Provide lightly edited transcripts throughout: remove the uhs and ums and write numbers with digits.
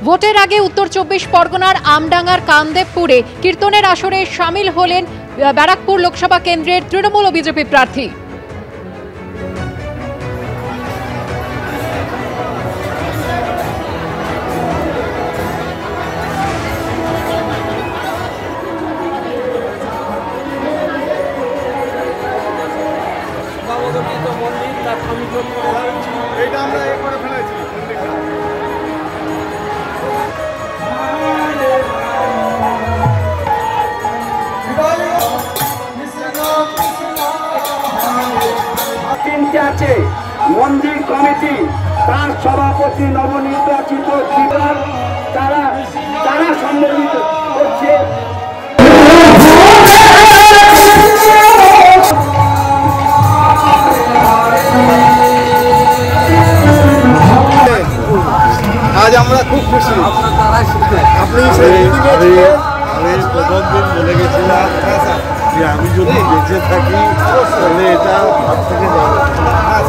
ভোটের আগে উত্তর 24 পরগনার আমডাঙ্গার কামদেবপুরে কীর্তনের আসরে সামিল হলেন ব্যারাকপুর লোকসভা কেন্দ্রের তৃণমূল ও বিজেপি প্রার্থী। মন্দির কমিটি তার সভাপতি নবনির্বাচিত তারা সম্মিলিত করছে। আজ আমরা খুব খুশি। আপনি আমি প্রথম দিন বলে গেছিলাম যে আমি যদি বেঁচে থাকি তাহলে এটা সব থেকে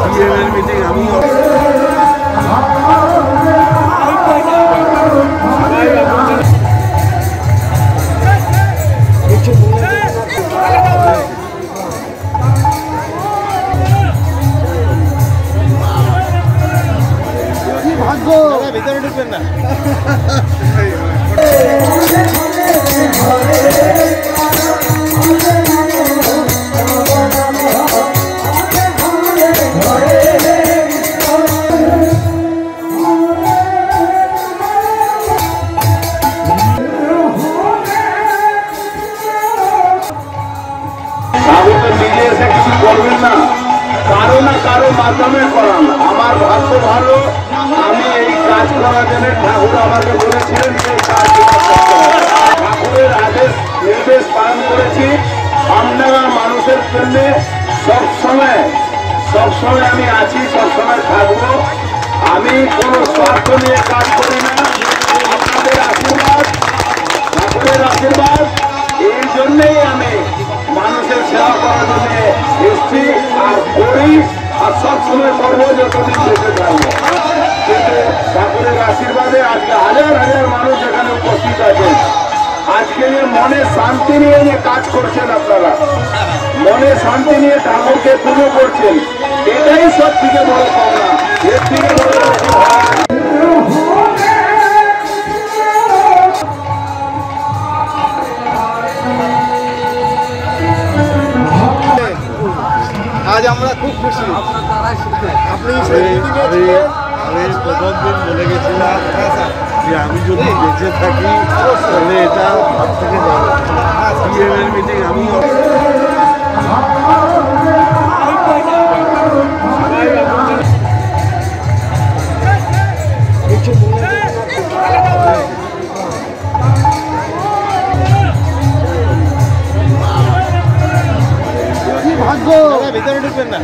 পিএমের মিটিং আমি ভাগ্য ভিতরে ঢুকবেন না। করবেন না, কারো না কারো মাধ্যমে করান। আমার ভাগ্য ভালো, আমি এই কাজ করার জন্য ঠাকুর আমাকে বলেছিলেন সেই কাজ ঠাকুরের আদেশ নির্দেশ পালন করেছি। আমডাঙ্গার মানুষের জন্য সবসময় আমি আছি, সবসময় থাকবো। আমি কোনো স্বার্থ নিয়ে কাজ করি না। আপনাদের আশীর্বাদ, ঠাকুরের আশীর্বাদ, এই জন্যেই আমি মানুষের সেবা করার জন্য এসছি আর করি, আর সবসময় করবো যতদিন বেঁচে থাকবো। কিন্তু ঠাকুরের আশীর্বাদে আজকে হাজার হাজার মানুষ এখানে উপস্থিত আছেন। আজকে যে মনে শান্তি নিয়ে যে কাজ করছেন, আপনারা মনে শান্তি নিয়ে ঠাকুরকে পুজো করছেন, এটাই সব থেকে বড় পাওনা। এর থেকে বড় আজ আমরা খুব খুশি। আপনি আমি প্রথম দিন বলে গেছিলাম যে আমি যদি বেঁচে থাকি তাহলে এটা সব থেকে পিএমের মিটিং আমি ভাগ্য ভিতরে ঢুকবেন না।